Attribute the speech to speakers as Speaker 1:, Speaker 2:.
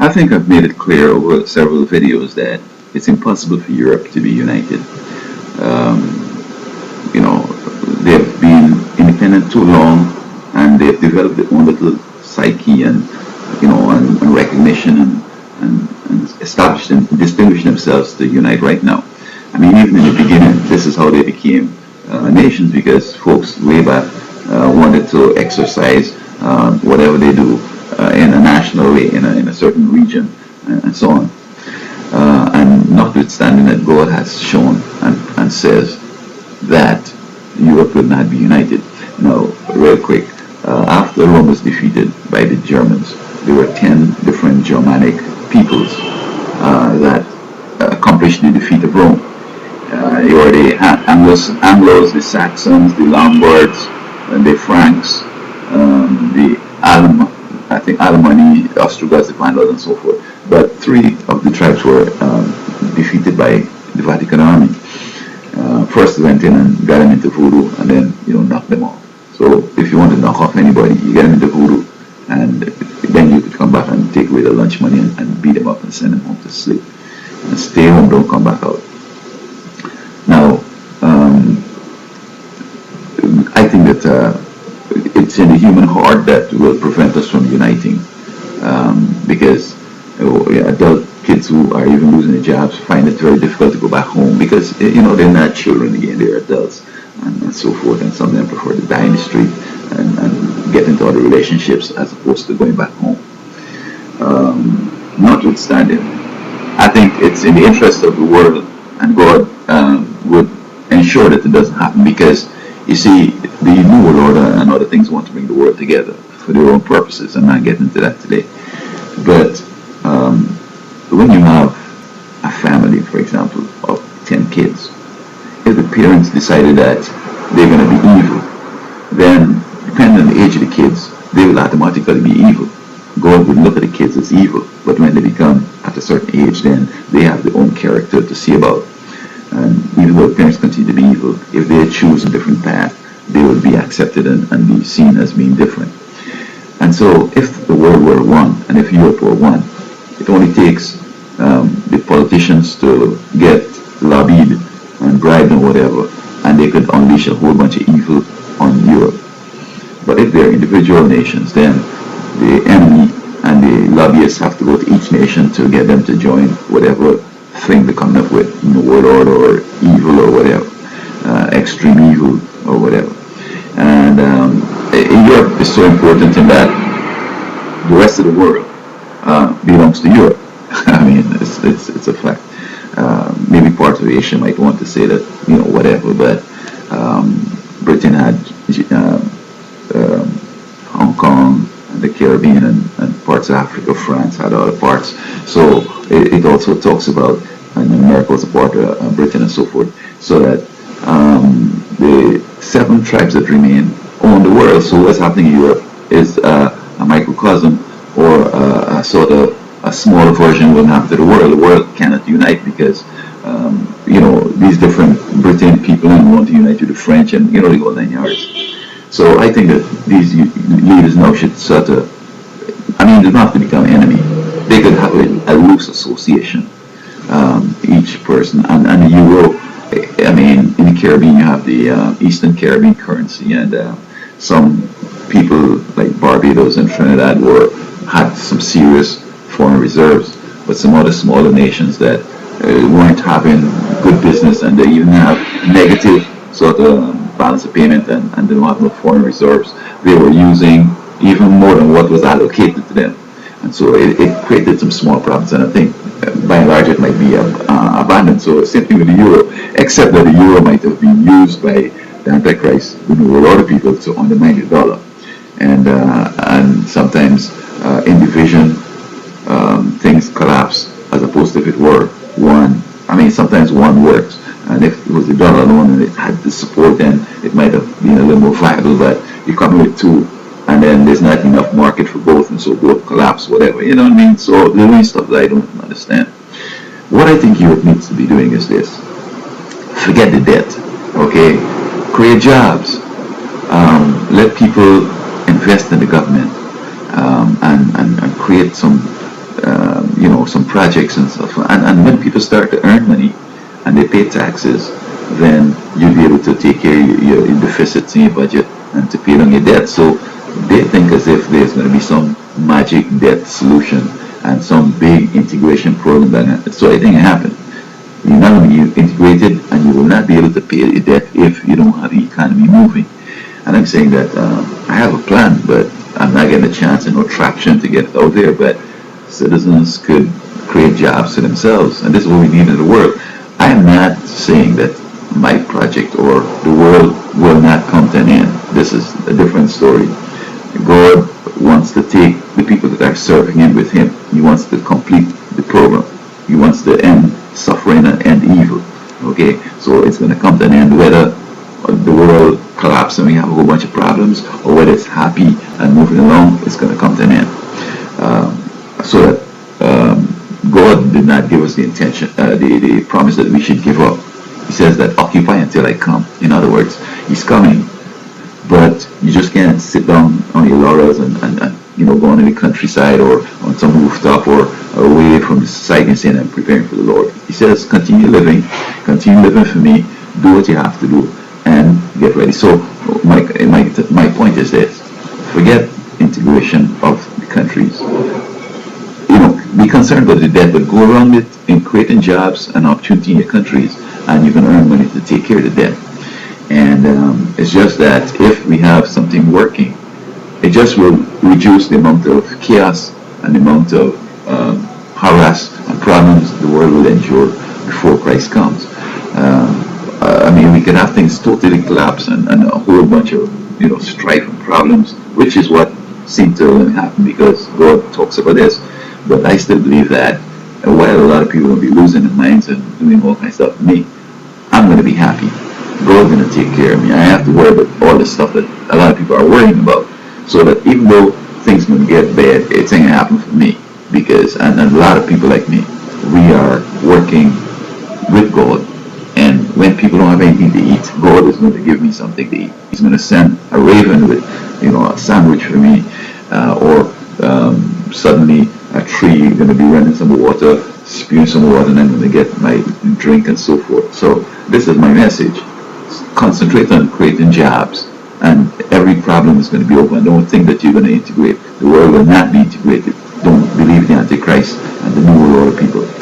Speaker 1: I think I've made it clear over several videos that it's impossible for Europe to be united. Um, you know, they've been independent too long, and they've developed their own little psyche and and recognition and established and distinguished themselves to unite right now. I mean, even in the beginning, this is how they became nations because folks way back wanted to exercise whatever they do in a national way, in a certain region, and so on. And notwithstanding that God has shown and says that Europe will not be united. Now, real quick, after Rome was defeated by the Germans, there were 10 different Germanic peoples that accomplished the defeat of Rome. You were the Anglos, the Saxons, the Lombards, the Franks, the I think Alemanni, Ostrogoths, the Vandals, and so forth. But three of the tribes were defeated by the Vatican army. First they went in and got them into voodoo, and then knocked them off. So if you want to knock off anybody, you get them into voodoo, and then you could come back and take away the lunch money and beat them up and send them home to sleep. And stay home, don't come back out. Now, I think that it's in the human heart that will prevent us from uniting, because adult kids who are even losing their jobs find it very difficult to go back home because they're not children again, they're adults and so forth, and some of them prefer to die in the street and get into other relationships as opposed to going back home. Notwithstanding, I think it's in the interest of the world, and God would ensure that it doesn't happen because, you see, the New World Order and other things want to bring the world together for their own purposes. I'm not getting into that today. But when you have a family, for example, of 10 kids, if the parents decided that they're going to be evil, then depending on the age of the kids, they will automatically be evil. God would look at the kids as evil, but when they become at a certain age, then they have their own character to see about. And even though parents continue to be evil, if they choose a different path, they will be accepted and be seen as being different. And so if the world were one, and if Europe were one, it only takes the politicians to get lobbied and bribed and whatever, and they could unleash a whole bunch of evil on Europe. But if they're individual nations, then the enemy and the lobbyists have to go to each nation to get them to join whatever thing they're coming up with, world order or evil or whatever, extreme evil or whatever. And Europe is so important in that the rest of the world belongs to Europe. I mean, it's a fact. Maybe parts of Asia might want to say that, whatever, but Britain had Hong Kong, and the Caribbean, and parts of Africa. France had other parts. So it also talks about, and America was a part of Britain and so forth, so that the 7 tribes that remain own the world. So what's happening in Europe is a microcosm or a sort of a smaller version of what happened to the world. The world cannot unite because these different Britain people and want to unite with the French and the whole 9 yards. So I think that these leaders now should sort of, they don't have to become enemy. They could have a loose association, each person. And the euro, in the Caribbean you have the Eastern Caribbean currency, and some people like Barbados and Trinidad had some serious foreign reserves, but some other smaller nations that weren't having good business, and they even have negative sort of balance of payment and they don't have no foreign reserves. They were using even more than what was allocated to them. And so it created some small problems, and I think by and large it might be abandoned. So same thing with the euro, except that the euro might have been used by the Antichrist, a lot of people, to undermine the dollar. And sometimes in division, things collapse as opposed to if it were one. Sometimes one works, and if it was the dollar alone and it had the support, then it might have been a little more viable. But you come with two, and then there's not enough market for both, and so both collapse, whatever. You know what I mean? So the only stuff that I don't understand. What I think Europe needs to be doing is this: forget the debt, okay? Create jobs, let people invest in the government, and create some some projects and stuff. And when people start to earn money and they pay taxes, then you'll be able to take care of your deficits in your budget and to pay down your debt. So they think as if there's going to be some magic debt solution and some big integration program. So I think it happened. You not only you integrated, and you will not be able to pay your debt if you don't have the economy moving. And I'm saying that I have a plan, but I'm not getting a chance and no traction to get it out there. But citizens could create jobs for themselves, and this is what we need in the world. I am not saying that my project or the world will not come to an end. This is a different story. God wants to take the people that are serving Him with Him. He wants to complete the program. He wants to end suffering and end evil. Okay, so it's going to come to an end whether the world collapses and we have a whole bunch of problems, or whether it's happy and moving along, it's going to come to an end. So that God did not give us the intention, the promise that we should give up. He says that occupy until I come. In other words, He's coming, but you just can't sit down on your laurels and go on in the countryside or on some rooftop or away from the society and saying I'm preparing for the Lord. He says continue living for me, do what you have to do, and get ready. So my point is this: forget integration of the countries. Be concerned about the debt, but go around it in creating jobs and opportunity in your countries, and you can earn money to take care of the debt. And it's just that if we have something working, it just will reduce the amount of chaos and the amount of harass and problems the world will endure before Christ comes. We can have things totally collapse and a whole bunch of strife and problems, which is what seemed to happen because God talks about this. But I still believe that while a lot of people will be losing their minds and doing all kinds of stuff, I'm going to be happy. God's going to take care of me. I have to worry about all the stuff that a lot of people are worrying about. So that even though things will get bad, it's going to happen for me. Because, and a lot of people like me, we are working with God. And when people don't have anything to eat, God is going to give me something to eat. He's going to send a raven with, a sandwich for me, or suddenly a tree going to be running some water, spewing some water, and I'm going to get my drink and so forth. So this is my message. Concentrate on creating jobs, and every problem is going to be over. And don't think that you're going to integrate. The world will not be integrated. Don't believe the Antichrist and the new world order people.